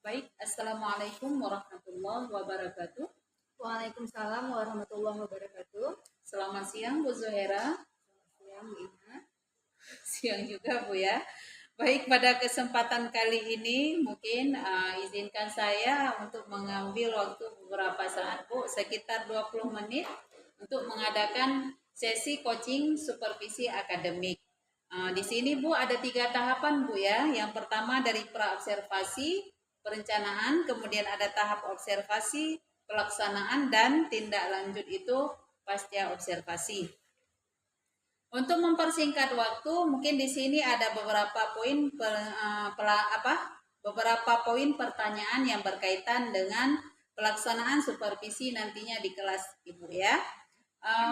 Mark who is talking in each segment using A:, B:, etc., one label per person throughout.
A: Baik, Assalamualaikum warahmatullahi wabarakatuh.
B: Waalaikumsalam warahmatullahi wabarakatuh.
A: Selamat siang Bu Zuhera.
B: Selamat siang, Bu Ina.
A: Siang juga Bu ya. Baik, pada kesempatan kali ini mungkin izinkan saya untuk mengambil waktu beberapa saat Bu, sekitar 20 menit untuk mengadakan sesi coaching supervisi akademik. Di sini Bu ada 3 tahapan Bu ya. Yang pertama dari praobservasi, perencanaan, kemudian ada tahap observasi, pelaksanaan, dan tindak lanjut itu pasca observasi. Untuk mempersingkat waktu, mungkin di sini ada beberapa poin beberapa poin pertanyaan yang berkaitan dengan pelaksanaan supervisi nantinya di kelas Ibu ya.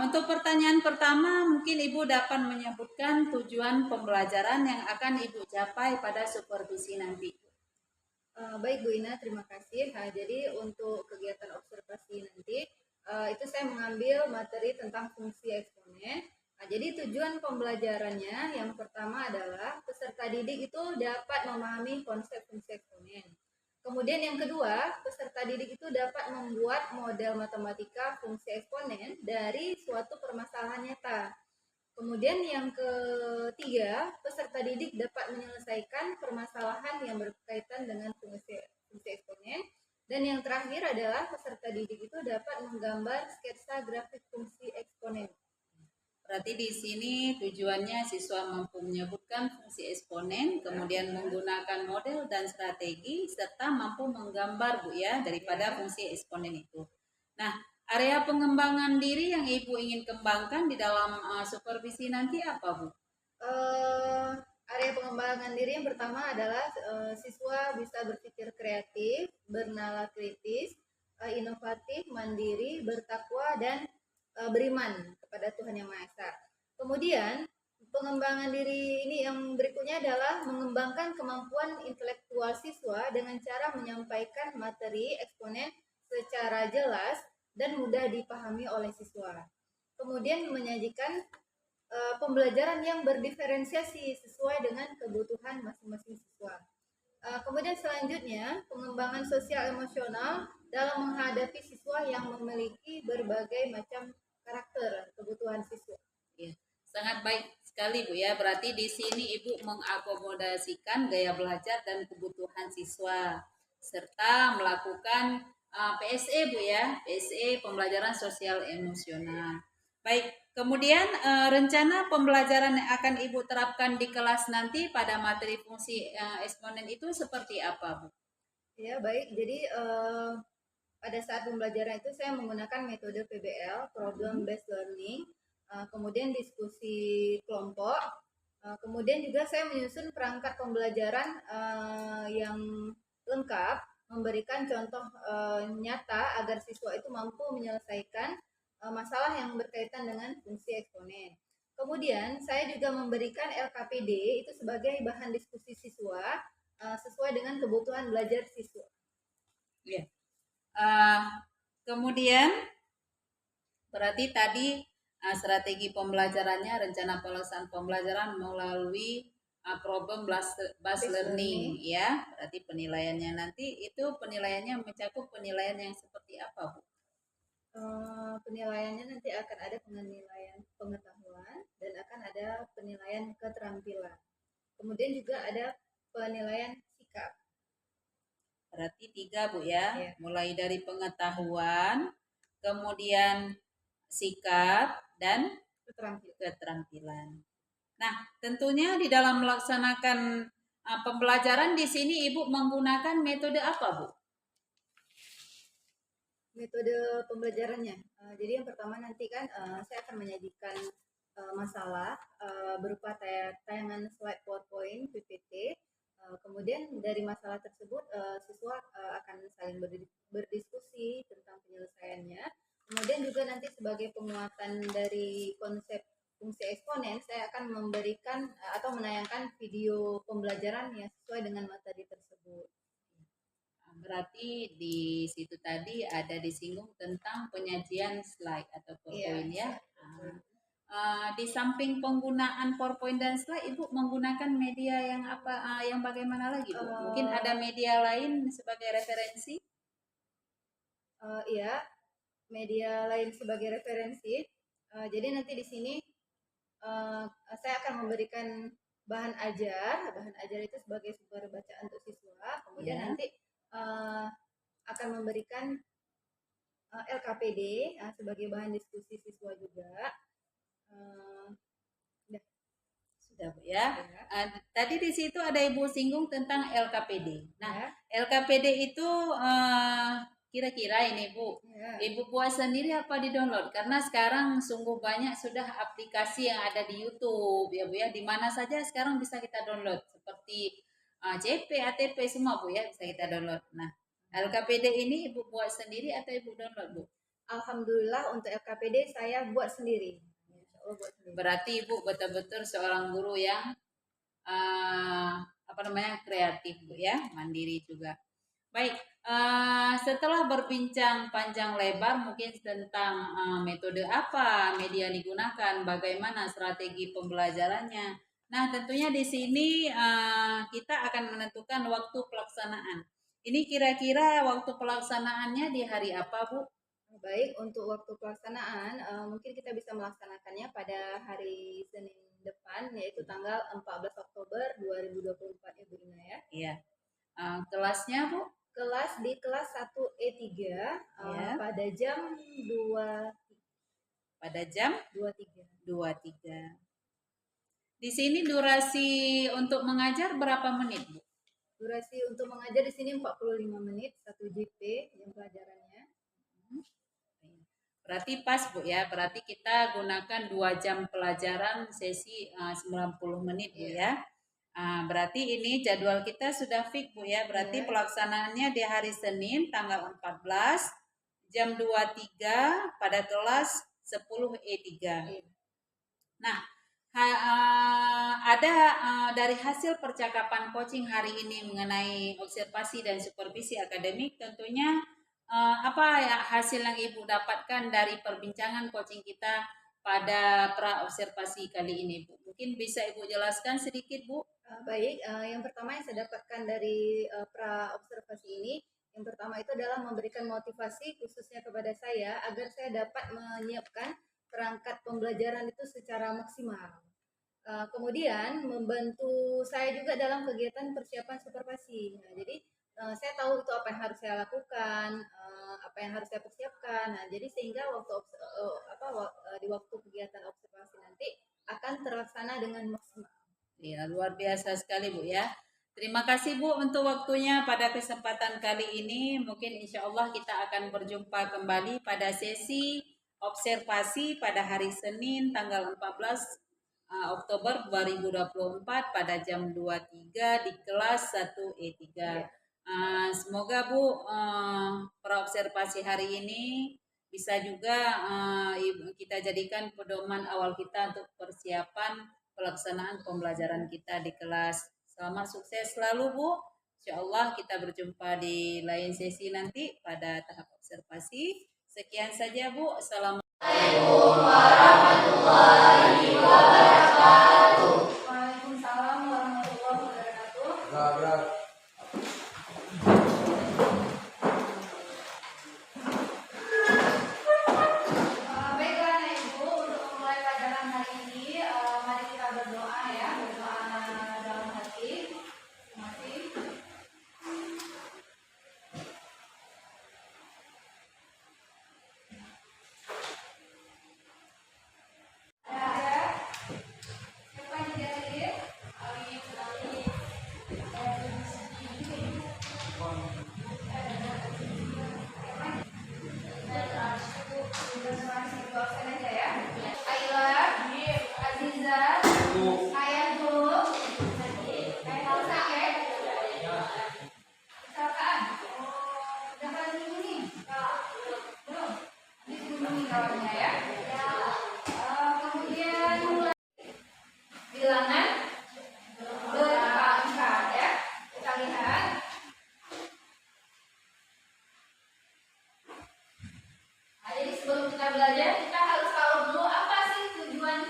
A: Untuk pertanyaan pertama, mungkin Ibu dapat menyebutkan tujuan pembelajaran yang akan Ibu capai pada supervisi nanti.
B: Baik Bu Ina, terima kasih. Jadi untuk kegiatan observasi nanti, itu saya mengambil materi tentang fungsi eksponen. Jadi tujuan pembelajarannya yang pertama adalah peserta didik itu dapat memahami konsep fungsi eksponen. Kemudian yang kedua, peserta didik itu dapat membuat model matematika fungsi eksponen dari suatu permasalahan nyata. Kemudian yang ketiga, peserta didik dapat menyelesaikan permasalahan yang berkaitan dengan fungsi eksponen. Dan yang terakhir adalah peserta didik itu dapat menggambar sketsa grafik fungsi eksponen.
A: Berarti di sini tujuannya siswa mampu menyebutkan fungsi eksponen, kemudian menggunakan model dan strategi, serta mampu menggambar Bu ya daripada fungsi eksponen itu. Nah, area pengembangan diri yang Ibu ingin kembangkan di dalam supervisi nanti apa Bu?
B: Uh, Area pengembangan diri yang pertama adalah siswa bisa berpikir kreatif, bernalar kritis, inovatif, mandiri, bertakwa, dan beriman kepada Tuhan Yang Maha Esa. Kemudian pengembangan diri ini yang berikutnya adalah mengembangkan kemampuan intelektual siswa dengan cara menyampaikan materi eksponen secara jelas dan mudah dipahami oleh siswa. Kemudian menyajikan pembelajaran yang berdiferensiasi sesuai dengan kebutuhan masing-masing siswa. Kemudian selanjutnya pengembangan sosial emosional dalam menghadapi siswa yang memiliki berbagai macam karakter kebutuhan siswa.
A: Ya, sangat baik sekali Bu ya. Berarti di sini Ibu mengakomodasikan gaya belajar dan kebutuhan siswa serta melakukan PSE Bu ya, PSE pembelajaran sosial emosional. Baik, kemudian rencana pembelajaran yang akan Ibu terapkan di kelas nanti pada materi fungsi eksponen itu seperti apa Bu?
B: Ya, baik. Jadi pada saat pembelajaran itu saya menggunakan metode PBL, Problem Based Learning, kemudian diskusi kelompok, kemudian juga saya menyusun perangkat pembelajaran yang lengkap, memberikan contoh nyata agar siswa itu mampu menyelesaikan masalah yang berkaitan dengan fungsi eksponen. Kemudian saya juga memberikan LKPD itu sebagai bahan diskusi siswa sesuai dengan kebutuhan belajar siswa.
A: Ya. Uh, Kemudian berarti tadi strategi pembelajarannya, rencana pelaksanaan pembelajaran melalui problem based learning ya. Berarti penilaiannya nanti itu penilaiannya mencakup penilaian yang seperti apa Bu?
B: Penilaiannya nanti akan ada penilaian pengetahuan dan akan ada penilaian keterampilan. Kemudian juga ada penilaian sikap.
A: Berarti 3 Bu ya, mulai dari pengetahuan, kemudian sikap dan keterampilan. Nah, tentunya di dalam melaksanakan pembelajaran di sini Ibu menggunakan metode apa Bu?
B: Metode pembelajarannya. Jadi yang pertama nanti kan saya akan menyajikan masalah berupa tayangan slide PowerPoint PPT. Kemudian dari masalah tersebut siswa akan saling berdiskusi tentang penyelesaiannya. Kemudian juga nanti sebagai penguatan dari konsep fungsi eksponen, saya akan memberikan atau menayangkan video pembelajaran yang sesuai dengan materi tersebut.
A: Berarti di situ tadi ada disinggung tentang penyajian slide atau PowerPoint ya. Di samping penggunaan PowerPoint dan slide, Ibu menggunakan media yang apa, yang bagaimana lagi, Bu? Mungkin ada media lain sebagai referensi?
B: Iya, media lain sebagai referensi. Jadi nanti di sini saya akan memberikan bahan ajar. Bahan ajar itu sebagai sumber bacaan untuk siswa. Kemudian
A: Ya.
B: nanti akan memberikan LKPD sebagai bahan diskusi siswa juga.
A: Sudah, Bu ya. Tadi di situ ada Ibu singgung tentang LKPD. Nah,
B: Ya.
A: LKPD itu kira-kira ini Bu,
B: Ya.
A: Ibu buat sendiri apa di-download? Karena sekarang sungguh banyak sudah aplikasi yang ada di YouTube ya Bu ya, di mana saja sekarang bisa kita download seperti CP, ATP semua Bu ya bisa kita download. Nah, LKPD ini Ibu buat sendiri atau Ibu download Bu?
B: Alhamdulillah untuk LKPD saya buat sendiri.
A: Berarti Ibu betul-betul seorang guru yang apa namanya kreatif Bu ya, mandiri juga. Baik, setelah berbincang panjang lebar mungkin tentang metode apa media digunakan, bagaimana strategi pembelajarannya. Nah, tentunya di sini kita akan menentukan waktu pelaksanaan. Ini kira-kira waktu pelaksanaannya di hari apa, Bu?
B: Baik, untuk waktu pelaksanaan mungkin kita bisa melaksanakannya pada hari Senin depan, yaitu tanggal 14 Oktober 2024 ya Bu Ina ya.
A: Iya. Kelasnya Bu?
B: Kelas di kelas 1E3
A: Ya.
B: pada jam 2
A: Pada jam
B: 23.
A: 23. Di sini durasi untuk mengajar berapa menit, Bu?
B: Durasi untuk mengajar di sini 45 menit, 1 JP yang pelajarannya.
A: Berarti pas Bu ya, berarti kita gunakan 2 jam pelajaran sesi 90 menit Bu ya. Berarti ini jadwal kita sudah fix Bu ya, berarti pelaksanaannya di hari Senin tanggal 14 jam 23 pada kelas 10E3. Nah, ada dari hasil percakapan coaching hari ini mengenai observasi dan supervisi akademik, tentunya apa ya hasil yang Ibu dapatkan dari perbincangan coaching kita pada pra observasi kali ini, Bu? Mungkin bisa Ibu jelaskan sedikit, Bu?
B: Baik, yang pertama yang saya dapatkan dari pra observasi ini, yang pertama itu adalah memberikan motivasi khususnya kepada saya agar saya dapat menyiapkan perangkat pembelajaran itu secara maksimal. Kemudian membantu saya juga dalam kegiatan persiapan supervisi. Nah, jadi saya tahu itu apa yang harus saya lakukan, apa yang harus saya persiapkan. Nah, jadi sehingga di waktu kegiatan observasi nanti akan terlaksana dengan maksimal.
A: Ya, luar biasa sekali Bu ya. Terima kasih Bu untuk waktunya pada kesempatan kali ini. Mungkin insya Allah kita akan berjumpa kembali pada sesi observasi pada hari Senin tanggal 14 Oktober 2024 pada jam 23 di kelas 1E3. Semoga Bu observasi hari ini bisa juga kita jadikan pedoman awal kita untuk persiapan pelaksanaan pembelajaran kita di kelas. Selamat sukses selalu Bu. Insya Allah kita berjumpa di lain sesi nanti pada tahap observasi. Sekian saja Bu. Assalamualaikum warahmatullahi wabarakatuh.
B: Waalaikumsalam warahmatullahi wabarakatuh. Baiklah Anak Ibu, untuk memulai pelajaran hari ini, mari kita berdoa ya, berdoa dalam hati. Terima kasih. Bilangan berangkat ya. Kita lihat. Nah, jadi sebelum kita belajar, kita harus tahu dulu apa sih tujuan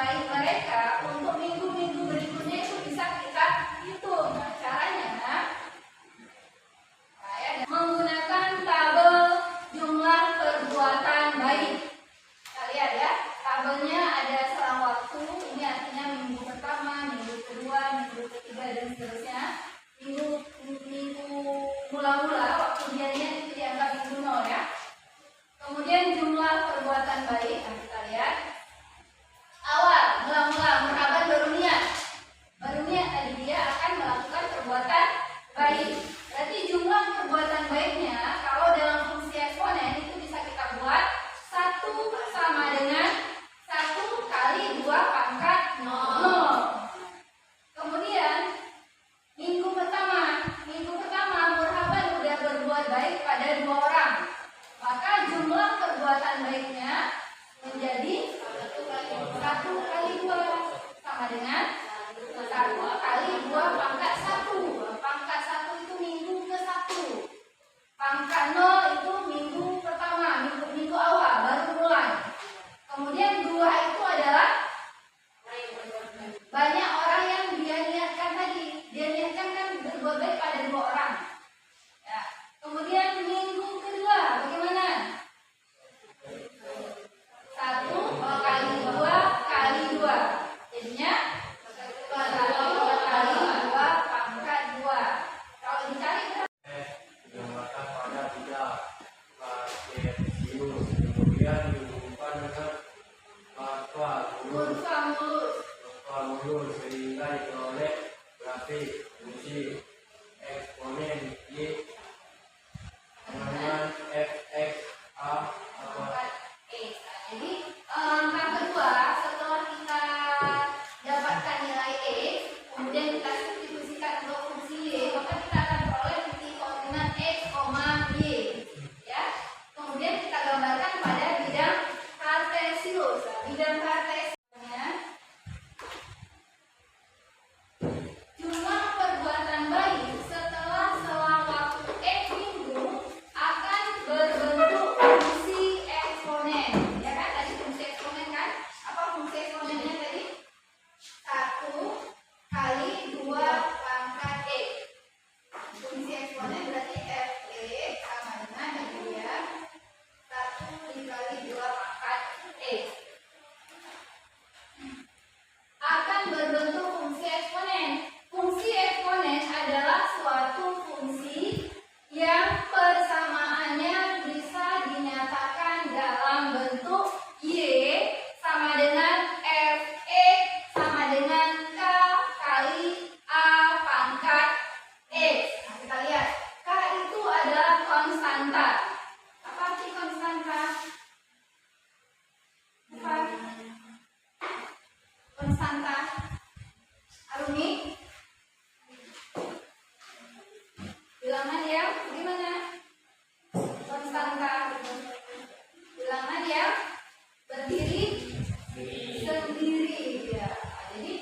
B: bayi mereka untuk minggu-minggu berikutnya itu bisa kita hitung. Nah, caranya menggunakan tabel jumlah perbuatan bayi. Kita lihat ya, tabelnya ada selang waktu. Ini artinya minggu pertama, minggu kedua, minggu ketiga dan seterusnya. Minggu mula-mula waktu dianya itu dianggap minggu 0 ya. Kemudian jumlah perbuatan bayi, nah kita lihat. Awal, mula-mula, merhaban baru niat. Baru niat tadi dia akan melakukan perbuatan baik. Berarti jumlah perbuatan baiknya kalau dalam fungsi eksponen itu bisa kita buat 1 sama dengan 1 kali 2 pangkat 0. Kemudian minggu pertama Murhaban sudah berbuat baik pada 2 orang. Maka jumlah perbuatan baiknya menjadi 1 kali 2 sama dengan 1 kali 2 pangkat 1. Pangkat 1 itu minggu ke-1. Pangkat 0 itu minggu pertama, minggu awal, baru mulai. Kemudian 2 itu adalah banyak orang yang dia niatkan tadi. Dia niatkan kan berbuat baik pada 2 orang. Ya. Kemudian minggu kedua bagaimana? 1 kali 2 kali 2. Jadinya 1 kali 2 pangkat 2. Kalau dicari
C: Dinamakan pada tidak pakai sinus, kemudian dihubungkan dengan
B: kurva mulus.
C: mulus sehingga diperoleh grafik fungsi eksponen Y dengan fx a apa
B: Jadi langkah kedua setelah kita dapatkan nilai x, kemudian kita substitusikan untuk fungsi y, maka kita akan peroleh titik koordinat x, y. Ya. Kemudian kita gambarkan pada bidang kartesius. Bidang kartesiusnya jumlah perbuatan bayi setelah selang waktu x minggu akan berbentuk fungsi eksponen. Ya kan, tadi fungsi eksponen kan? Apa fungsi eksponennya tadi? 1 kali 2 pangkat x. Fungsi eksponen berarti fx sama dengan ini ya, 1 dikali 2 pangkat x. Akan berbentuk fungsi eksponen. Fungsi eksponen adalah suatu fungsi yang persamaannya bisa dinyatakan dalam bentuk y sama dengan fx sama dengan k kali a pangkat x. Nah, kita lihat, k itu adalah konstanta. Apa arti konstanta? Apa? Konstanta. Arumi? Bilangan yang gimana? Konstanta. Bilangan yang berdiri sendiri ya. Jadi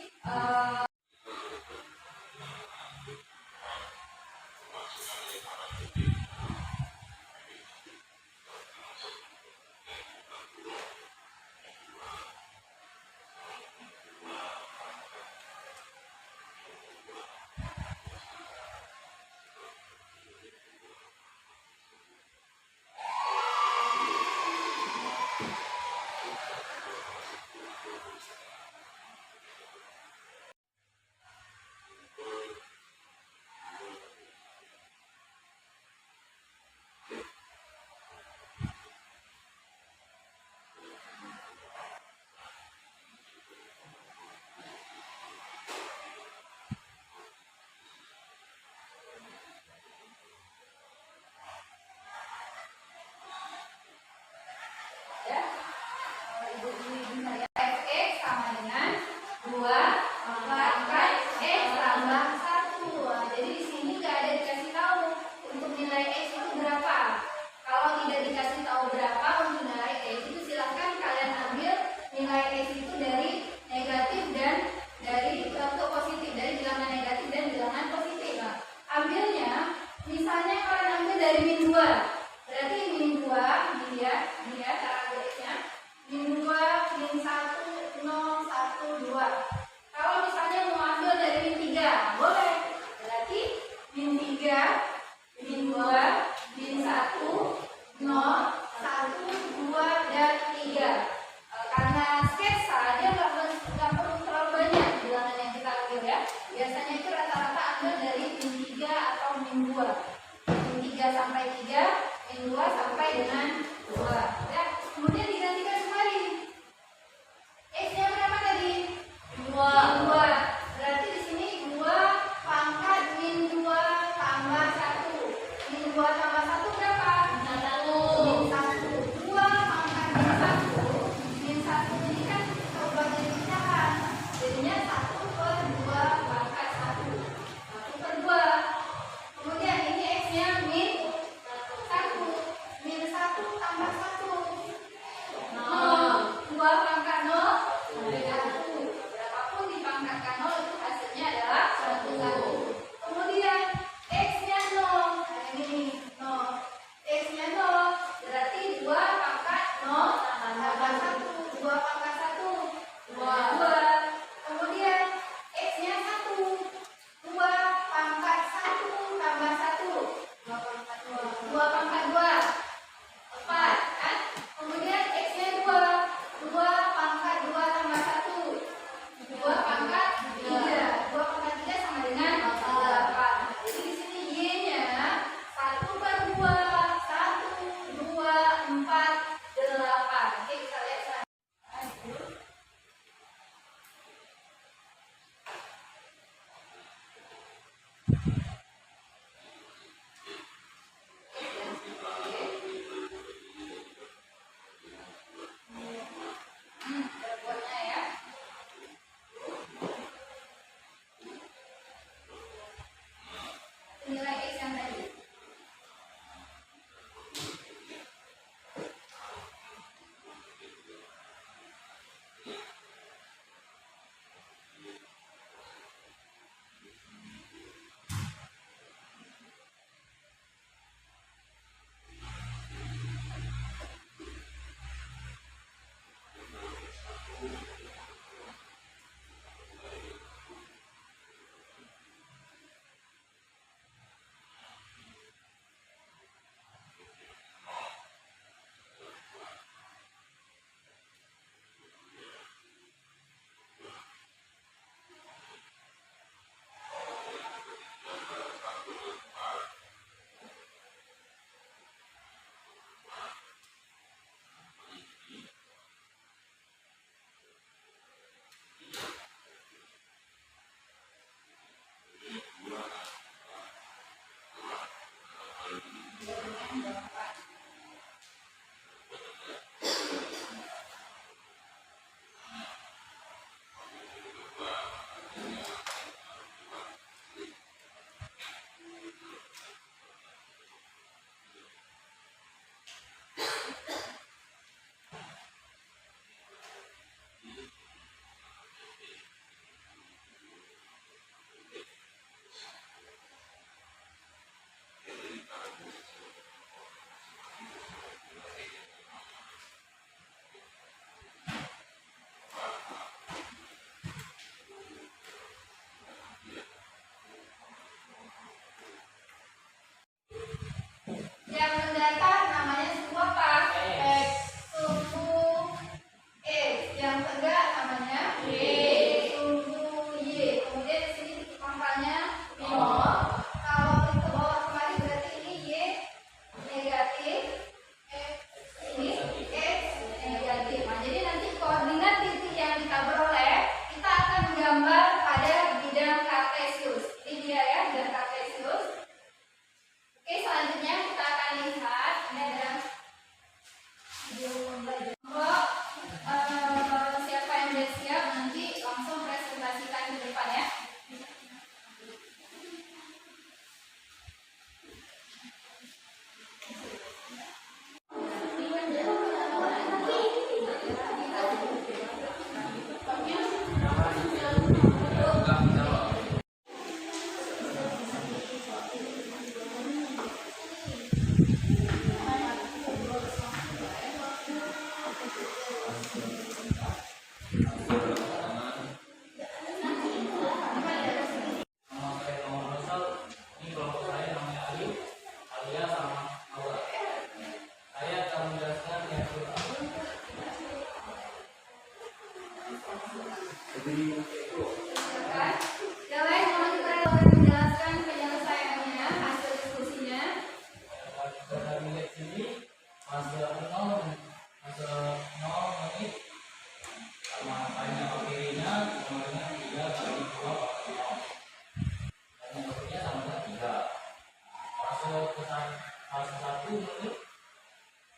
B: 2. Kalau misalnya mau ambil dari min 3, boleh. Berarti min 3, min 2, min 1, 0, 1, 2, dan 3. Karena sketsa dia nggak perlu terlalu banyak bilangan yang kita ambil ya. Biasanya itu rata-rata ambil dari min 3 atau min 2. Min 3 sampai 3, min 2 sampai dengan 2. Ya, kemudian digantikan kembali. X-nya berapa tadi? 2. Berarti di sini 2 pangkat min 2 tambah 1. Min 2 tambah 1 berapa? Min 1. 2 pangkat min 1. Min 1 ini kan coba jadi pecahan. Jadinya 1/2 pangkat 1. 1/2. Kemudian ini X-nya min 1. Min 1 tambah 1. 2 pangkat 0 sampai 1. Berapapun dipangkatkan 0 itu hasilnya adalah 1. Kemudian X-nya 0. Nah, ini 0. X-nya 0. Berarti 2 pangkat 0 tambah 1. 2 pangkat 1. 2. Kemudian X-nya 1. 2 pangkat 1 tambah 1. 2 pangkat 2. 4 kan? Kemudian X-nya 2. 2 pangkat 2 tambah 1. 2 pangkat 3. 2 pangkat 3 sama dengan 8. Jadi di sini Y-nya 1/2. 1, 2, 4, 8. Oke, kita lihat selanjutnya. Berbuatnya ya. Nilai X yang tadi. Yang mendatar namanya suku apa? X. Suku X. Yang tegak namanya Y. Suku Y. Kemudian di sini titik pangkalnya 0. Kalau klik ke bawah kembali berarti ini Y negatif. Ini X negatif. Nah, jadi nanti koordinat titik yang kita peroleh kita akan menggambar pada bidang kartesius. Ini dia ya bidang kartesius. Oke, selanjutnya kita akan lihat ini ada video pembelajaran. Siapa yang sudah siap nanti langsung presentasikan ke depan ya.
C: itu.
B: Silakan. Yang lain mohon kepada menjelaskan penyelesaiannya, hasil diskusinya.
C: Kita tadi lihat sini hasil 0 menit sama banyak kirinya sama dengan 3 kali 2 pangkat 0. Banyak kirinya sama dengan 3. Fase 1 menit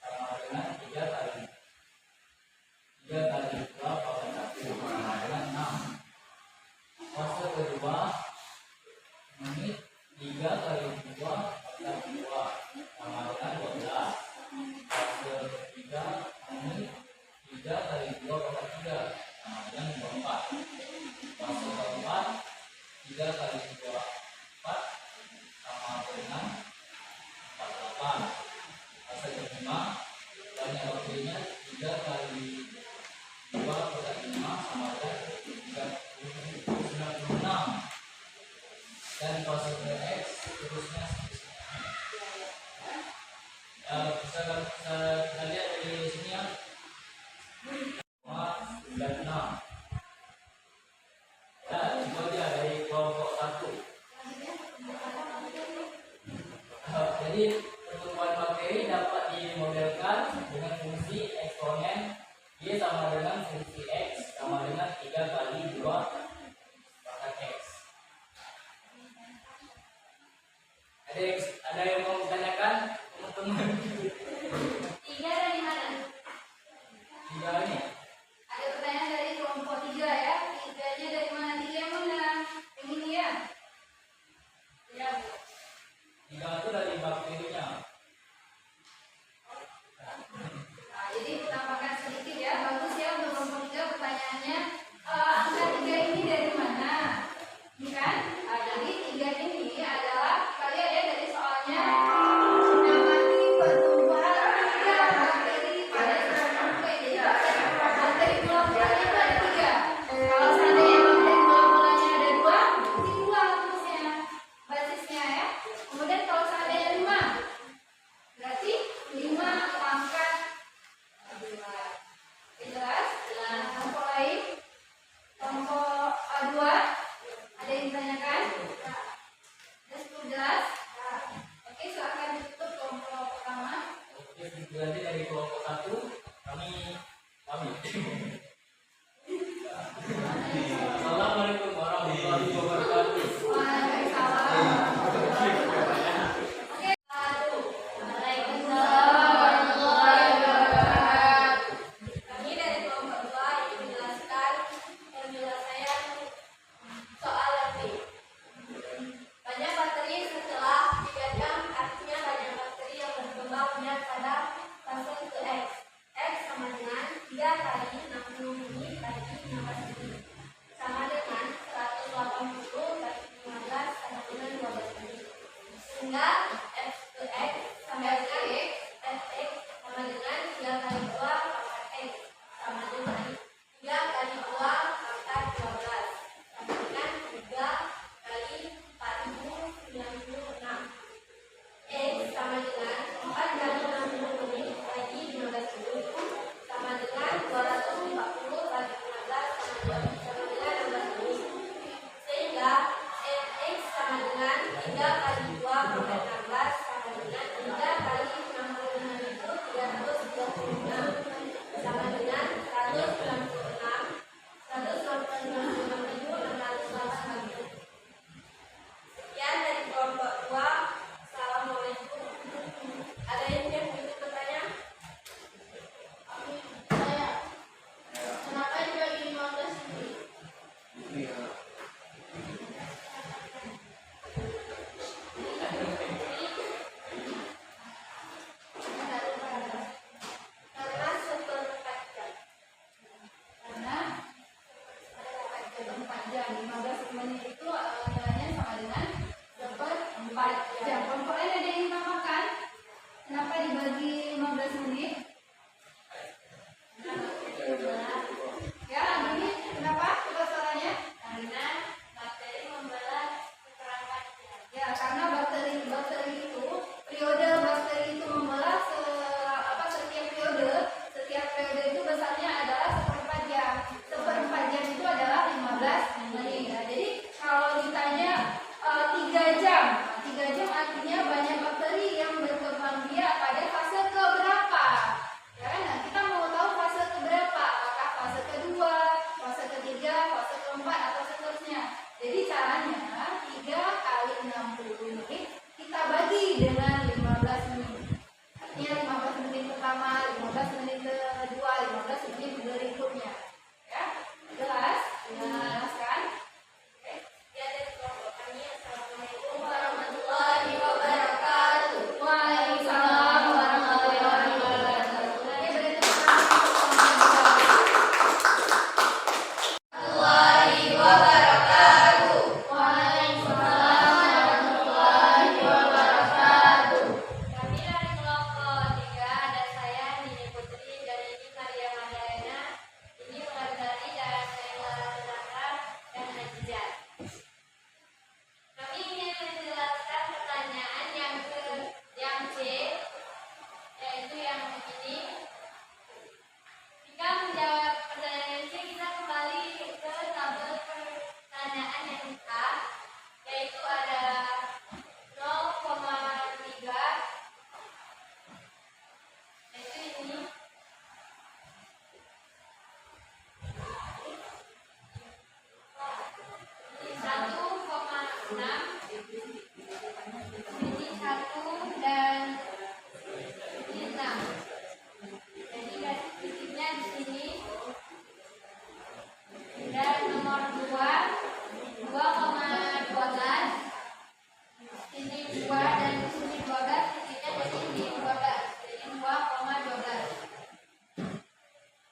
C: sama dengan 3 kali 2 pangkat 1 sama dengan 6. Fase kedua menit 3 kali 2 pangkat 2 sama dengan 12. Fase ketiga menit 3 kali 2 pangkat 3 sama dengan 24. Fase keempat 3 kali 2 4 sama dengan 48. Fase kelima banyak waktunya 3 kali 2 pangkat 5 sama dengan 96. Dan fase X terusnya bisa kita lihat dari sini ya. 96. Ya, itu dia dari kelompok 1. Jadi pertumbuhan bakteri dapat dimodelkan dengan fungsi eksponen Y sama dengan fungsi X sama dengan 3 kali 2 pangkat X. Ada yang mau ditanyakan teman-teman?
B: 3 dari mana?
C: 3 ini.
B: Ada pertanyaan dari kelompok 3 ya. 3-nya dari mana? 3 yang mana? Yang ini ya? Ya, Bu.
C: 3 itu dari bakterinya.
B: Nah, jadi tambahkan sedikit ya. Bagus ya untuk kelompok 3 pertanyaannya. Angka 3 ini dari mana? Ini kan? Nah, jadi 3 ini adalah kita lihat ya dari soalnya. Mengamati pertumbuhan 3 bakteri pada sebuah bakteri. Jadi bakteri mula-mulanya itu ada 3. Kalau seandainya bakteri mula-mulanya ada 2, berarti 2 terusnya basisnya ya. Kemudian kalau seandainya 5, berarti 5 pangkat 2. Jelas? Nah, kelompok lain, kelompok 2, ada yang ditanyakan? Sudah jelas? Oke, silakan ditutup kelompok pertama.
C: Oke, berarti dari kelompok 1 kami pamit. Assalamualaikum warahmatullahi wabarakatuh.
B: Waalaikumsalam. Oke, 1. Waalaikumsalam warahmatullahi wabarakatuh. Kami dari kelompok 2 ingin menjelaskan penyelesaian soal lebih. Banyak bakteri setelah 3 jam, artinya banyak bakteri yang berkembang biak pada fase ke X. X sama dengan 3 kali 60 menit kali 15 menit. Sama dengan 180 kali 15 sama dengan 12 menit. Sehingga X ke X sama dengan Fx sama dengan 3 kali 2 pangkat X sama dengan 3 kali 2 pangkat 12 sama dengan 3 kali 4096. X sama dengan 4 kali 60 menit kali 15 menit sama dengan 240 kali 15 sama dengan 16 menit. Sehingga Fx sama dengan 3 kali 2 pangkat 16 sama dengan 3 kali 65 itu 336 sama dengan 196 Sekian dari kelompok 2. Assalamualaikum. Ada yang punya bertanya? Saya. Kenapa dibagi 15 ini? Karena seperempat jam. Karena seperempat jam. 15 menit itu nilainya sama dengan seperempat jam. Kelompok lain ada yang tambahkan? Kenapa dibagi 15 menit? Ya, gini. Kenapa? Coba suaranya. Karena bakteri membelah seperempat jam. Ya, karena bakteri itu periode bakteri itu membelah setiap periode itu besarnya adalah seperempat jam. Seperempat jam itu adalah 15 24 atau seterusnya. Jadi caranya 3 kali 60 menit kita bagi dengan 15 menit. Artinya 15 menit pertama, 15 menit kedua, 15 menit berikutnya. Ya, jelas? Jelas kan? Oke. Ya, dari kelompok kami. Assalamualaikum warahmatullahi wabarakatuh. Waalaikumsalam warahmatullahi wabarakatuh. Oke, beri tepuk tangan untuk warahmatullahi wabarakatuh. Waalaikumsalam warahmatullahi wabarakatuh. Kami dari kelompok 3 ada saya Nini Putri dan ini Maria Madayana. Ini Wulandari dan Naila Renata dan Najijat. Kami ingin menjelaskan pertanyaan yang C, yaitu yang begini. Jika menjawab pertanyaan C, kita kembali ke tabel pertanyaan yang A, yaitu ada 0,3, yaitu ini. Ini 1,6, ini 1 dan ini 6. Jadi garis titiknya di sini. Dan nomor 2, 2,12. Ini 2 dan di sini 12, titiknya jadi di 12. Jadi 2,12.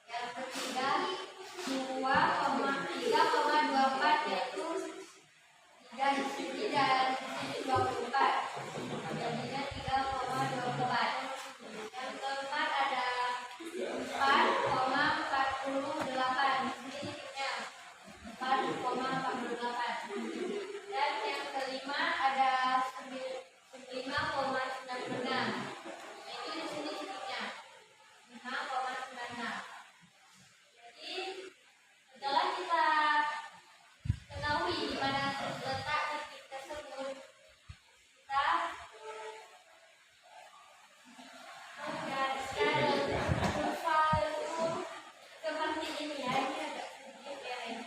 B: Yang ketiga 3,24 yaitu 3 di sini dan di sini 24. Jadinya 3,24. Yang keempat ada 4,48. Di sini titiknya 4,48. Dan yang kelima ada 5,96. Itu di sini titiknya 5,96. Jadi setelah kita ketahui di mana letak titik tersebut, kita menggariskan kurva itu seperti ini ya. Ini agak sedikit miring.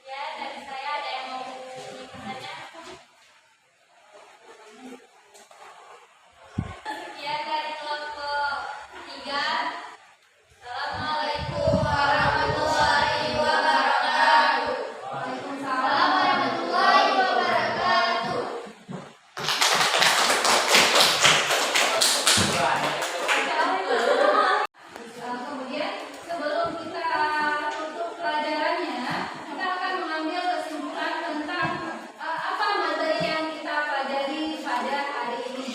B: Ya, dari saya ada yang mau bertanya? Sekian dari kelompok 3. Assalamualaikum warahmatullahi wabarakatuh. Waalaikumsalam warahmatullahi wabarakatuh. Kemudian sebelum kita tutup pelajarannya, kita akan mengambil kesimpulan tentang apa materi yang kita pelajari pada hari ini.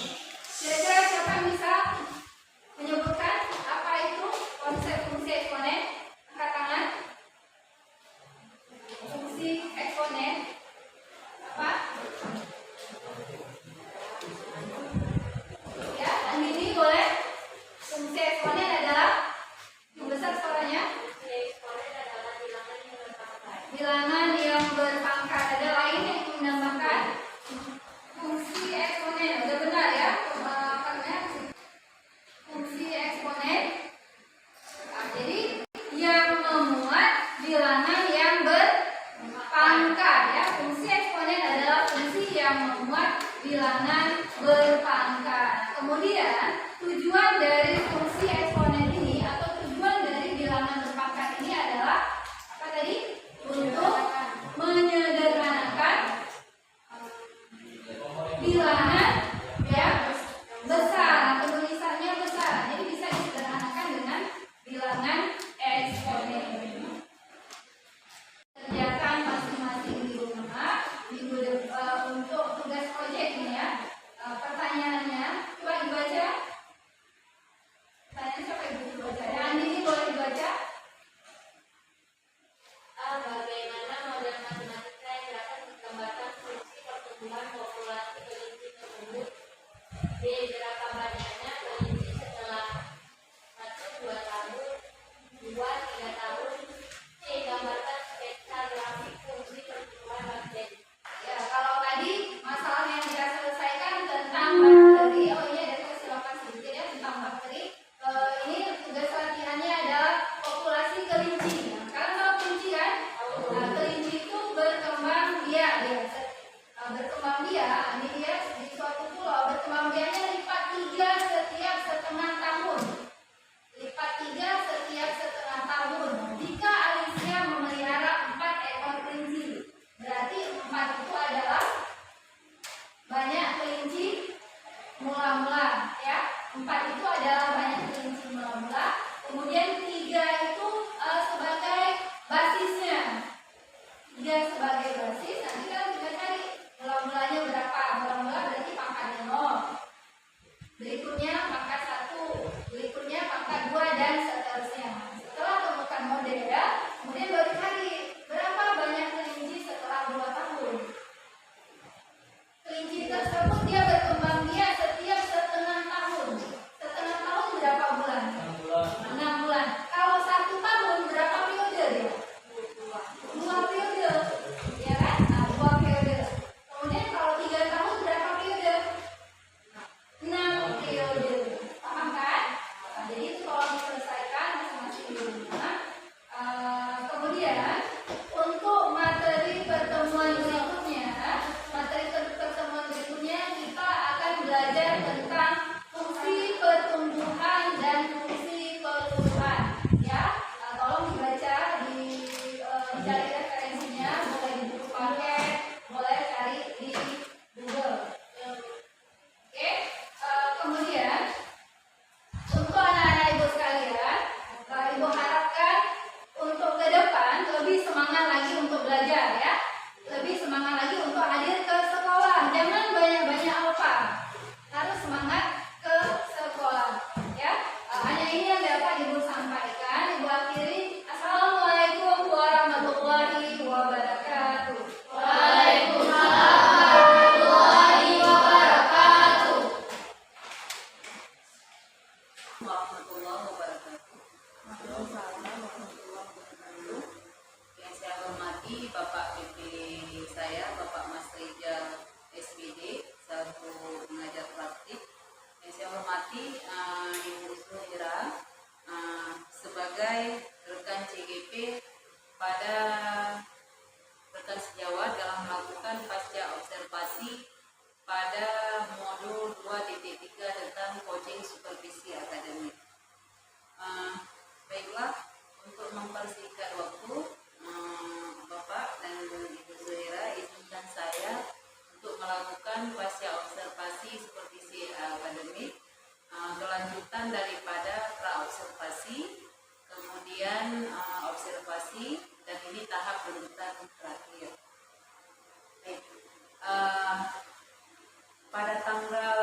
B: Kira-kira siapa yang bisa menyebutkan apa itu konsep fungsi eksponen? Angkat tangan. Fungsi eksponen apa? Ya, Andini boleh. Fungsi eksponen adalah yang besar suaranya. Fungsi eksponen adalah bilangan yang berpangkat. Bilangan yang berpangkat. Ada lain yang menambahkan? Fungsi eksponen, udah benar ya? Apa namanya? Fungsi eksponen. Nah, jadi yang memuat bilangan yang berpangkat ya. Fungsi eksponen adalah fungsi yang memuat bilangan berpangkat. Kemudian tujuan dari fungsi eksponen ini atau tujuan dari bilangan berpangkat ini adalah apa tadi? Untuk
A: Waalaikumsalam warahmatullahi wabarakatuh. Yang saya hormati Bapak PP saya, Bapak Mas Rijal SPD, selaku pengajar praktik. Yang saya hormati Ibu Zuhira sebagai rekan CGP pada rekan sejawat dalam melakukan pasca observasi pada modul 2.3 tentang coaching supervisi akademik. Baiklah, untuk mempersingkat waktu, Bapak dan Ibu Zuhira, izinkan saya untuk melakukan pasca observasi supervisi akademik, kelanjutan daripada pra-observasi, kemudian observasi, dan ini tahap penuntutan terakhir. Baik. Pada tanggal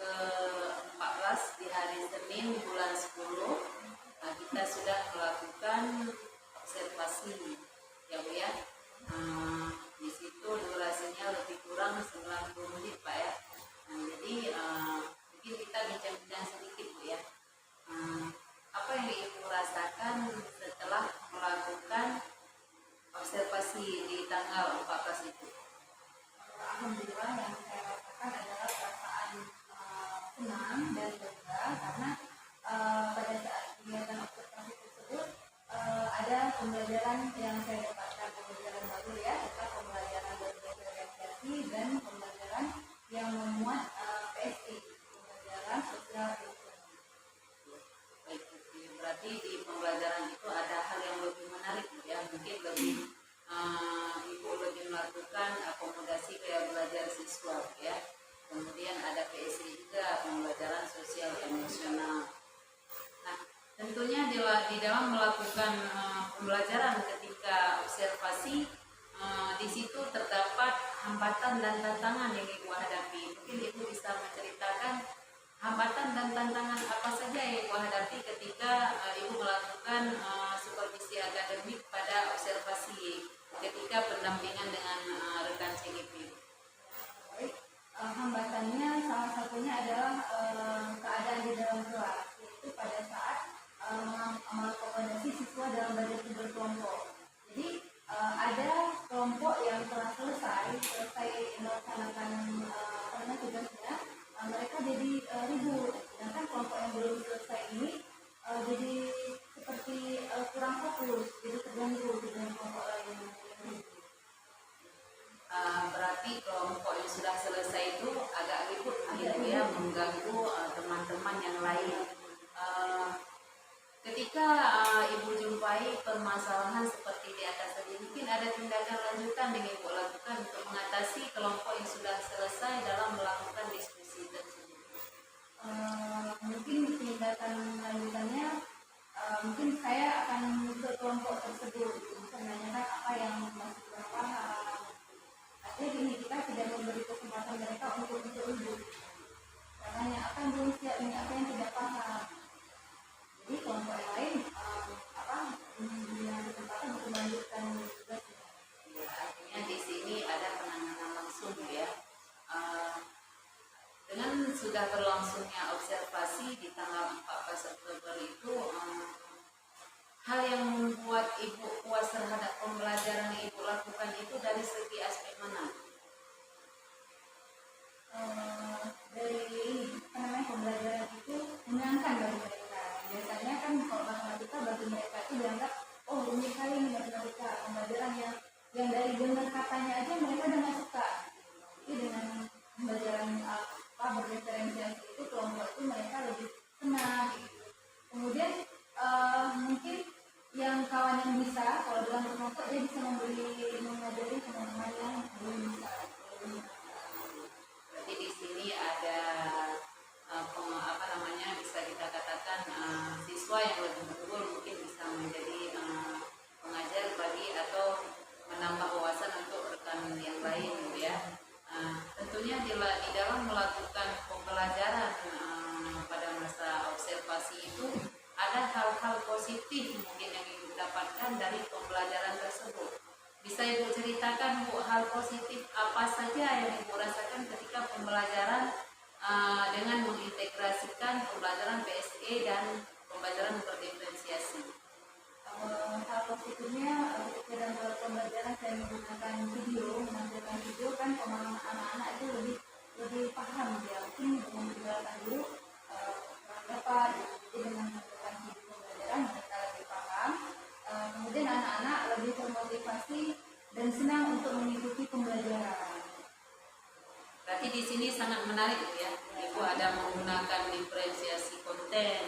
A: ke-14 di hari Senin bulan 10, kita sudah melakukan observasi, ya Bu ya. Di situ durasinya lebih kurang 90 menit Pak ya. Jadi mungkin kita bincang-bincang sedikit Bu ya. Apa yang Ibu rasakan setelah melakukan observasi di tanggal 14 itu?
B: Alhamdulillah, yang saya rasakan adalah perasaan senang dan lega karena pada saat kegiatan observasi tersebut ada pembelajaran yang saya dapatkan, pembelajaran baru ya, tentang pembelajaran berdiferensiasi dan pembelajaran yang memuat PSI, pembelajaran sosial ekonomi.
A: Baik, berarti di pembelajaran itu ada hal yang lebih menarik ya, mungkin lebih Ibu lebih melakukan akomodasi gaya belajar siswa ya. Kemudian ada PSI juga, pembelajaran sosial emosional. Nah, tentunya di dalam melakukan pembelajaran ketika observasi, di situ terdapat hambatan dan tantangan yang Ibu hadapi. Mungkin Ibu bisa menceritakan hambatan dan tantangan apa saja yang Ibu hadapi ketika Ibu melakukan supervisi akademik pada observasi ketika pendampingan dengan rekan CGP.
B: Baik, hambatannya salah satunya adalah keadaan di dalam kelas, yaitu pada saat mengakomodasi siswa dalam belajar berkelompok. Jadi ada kelompok yang telah selesai melaksanakan tugasnya, mereka jadi ribut, sedangkan kelompok yang belum selesai ini jadi seperti kurang fokus, jadi terganggu dengan kelompok lain.
A: Berarti kelompok yang sudah selesai itu agak ribut gitu ya, mengganggu teman-teman yang lain. Ketika Ibu jumpai permasalahan seperti di atas tadi, mungkin ada tindakan lanjutan yang Ibu lakukan untuk mengatasi kelompok yang sudah selesai dalam melakukan diskusi tersebut.
B: Mungkin tindakan lanjutannya mungkin saya akan ke kelompok tersebut, menanyakan apa yang masih kurang paham. Artinya gini, kita tidak memberi kesempatan mereka untuk ribut, karena apa yang belum siap, ini apa yang tidak paham. Jadi kelompok yang lain dengan kesempatan untuk melanjutkan tugasnya.
A: Ya, artinya di sini ada penanganan langsung ya. Dengan sudah berlangsungnya observasi di tanggal 14 Oktober itu, hal yang membuat Ibu puas terhadap pembelajaran yang Ibu lakukan itu dari segi aspek mana?
B: Dari pembelajaran itu menyenangkan bagi mereka. Biasanya kan kalau matematika bagi mereka itu dianggap rumit kali ini matematika, pembelajaran yang dari benar katanya aja mereka udah nggak suka. Jadi dengan pembelajaran berdiferensiasi itu kelompok itu mereka lebih senang. Kemudian mungkin yang kawan yang bisa, kalau dalam kelompok dia bisa mengajari teman-teman yang belum bisa.
A: Berarti di sini ada bisa kita katakan siswa yang lebih unggul mungkin bisa menjadi pengajar bagi atau menambah wawasan untuk rekan yang lain gitu ya. Tentunya di dalam melakukan pembelajaran pada masa observasi itu ada hal-hal positif mungkin yang Ibu dapatkan dari pembelajaran tersebut. Bisa Ibu ceritakan Bu, hal positif apa saja yang Ibu rasakan ketika pembelajaran dengan mengintegrasikan pembelajaran PSE dan pembelajaran berdiferensiasi?
B: berikutnya ketika dalam pembelajaran saya menggunakan video, menampilkan video kan pemahaman anak-anak itu lebih paham dia. Mungkin dengan menjelaskan dulu kurang dapat, jadi dengan menampilkan video pembelajaran mereka lebih paham. Kemudian anak-anak lebih termotivasi dan senang untuk mengikuti pembelajaran.
A: Berarti di sini sangat menarik ya, Ibu ada menggunakan diferensiasi konten,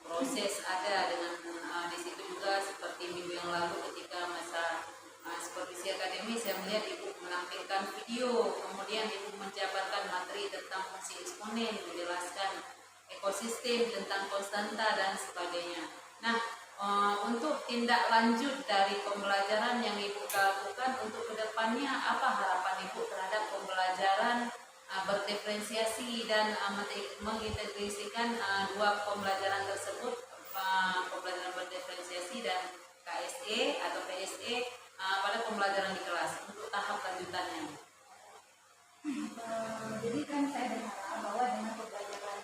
A: proses ada dengan di situ juga seperti minggu yang lalu ketika masa supervisi akademi saya melihat Ibu menampilkan video, kemudian Ibu menjabarkan materi tentang fungsi eksponen, menjelaskan ekosistem tentang konstanta dan sebagainya. Nah, untuk tindak lanjut dari pembelajaran yang Ibu lakukan untuk kedepannya, apa harapan Ibu terhadap pembelajaran berdiferensiasi dan mengintegrasikan dua pembelajaran tersebut, pembelajaran berdiferensiasi dan KSE atau PSE pada pembelajaran di kelas untuk tahap lanjutannya?
B: Jadi kan saya berharap bahwa dengan pembelajaran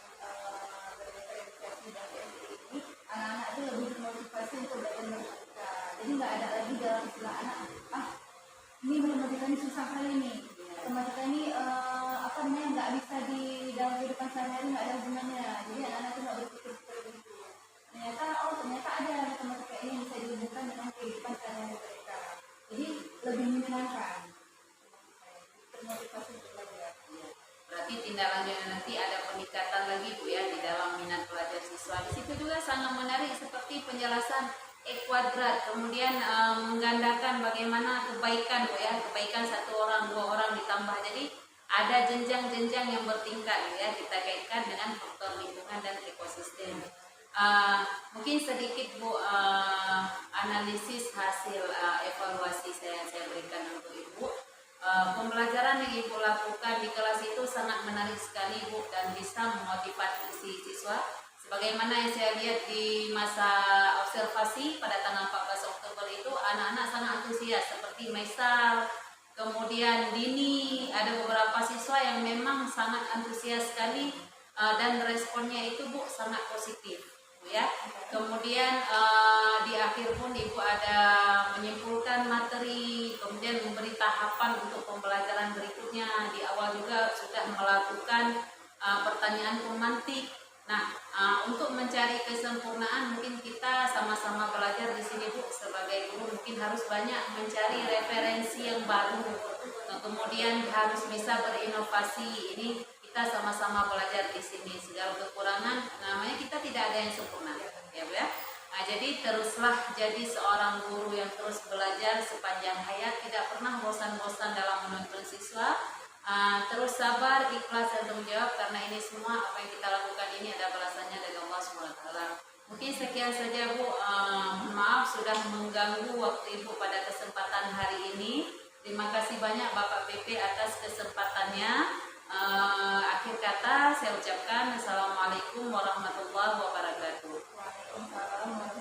B: berdiferensiasi dan PSE ini anak-anak itu lebih termotivasi untuk belajar matematika. Jadi nggak ada lagi dalam istilah anak, ini matematika ini susah kali nih. Matematika ini apa namanya nggak bisa di dalam kehidupan sehari-hari, nggak ada hubungannya. Jadi anak-anak itu nggak berpikir seperti itu. Ternyata ada matematika ini yang bisa dihubungkan dengan kehidupan sehari-hari mereka. Jadi lebih menyenangkan. Termotivasi untuk belajar.
A: Berarti tindak lanjutnya nanti ada peningkatan lagi Bu ya di dalam minat belajar siswa. Di situ juga sangat menarik seperti penjelasan E kuadrat, kemudian menggandakan bagaimana kebaikan Bu ya, kebaikan satu orang, dua orang ditambah. Jadi ada jenjang-jenjang yang bertingkat ya, kita kaitkan dengan faktor lingkungan dan ekosistem. Mungkin sedikit Bu analisis hasil evaluasi saya berikan untuk Ibu. Pembelajaran yang Ibu lakukan di kelas itu sangat menarik sekali Bu dan bisa memotivasi si siswa. Sebagaimana yang saya lihat di masa observasi pada tanggal 14 Oktober itu anak-anak sangat antusias seperti Maisal, kemudian Dini, ada beberapa siswa yang memang sangat antusias sekali dan responnya itu Bu sangat positif Bu ya. Kemudian di akhir pun Ibu ada menyimpulkan materi, kemudian memberi tahapan untuk pembelajaran berikutnya. Di awal juga sudah melakukan pertanyaan pemantik. Nah, untuk mencari kesempurnaan mungkin kita sama-sama belajar di sini Bu sebagai guru mungkin harus banyak mencari referensi yang baru. Nah, kemudian harus bisa berinovasi. Ini kita sama-sama belajar di sini. Segala kekurangan namanya kita tidak ada yang sempurna ya Bu ya. Nah, jadi teruslah jadi seorang guru yang terus belajar sepanjang hayat, tidak pernah bosan-bosan dalam menuntun siswa. Terus sabar, ikhlas dan tanggung jawab karena ini semua apa yang kita lakukan ini ada balasannya dari Allah SWT. Mungkin sekian saja Bu. Maaf sudah mengganggu waktu Ibu pada kesempatan hari ini. Terima kasih banyak Bapak PP atas kesempatannya. Akhir kata saya ucapkan Assalamualaikum warahmatullahi wabarakatuh.
B: Waalaikumsalam warahmatullahi wabarakatuh.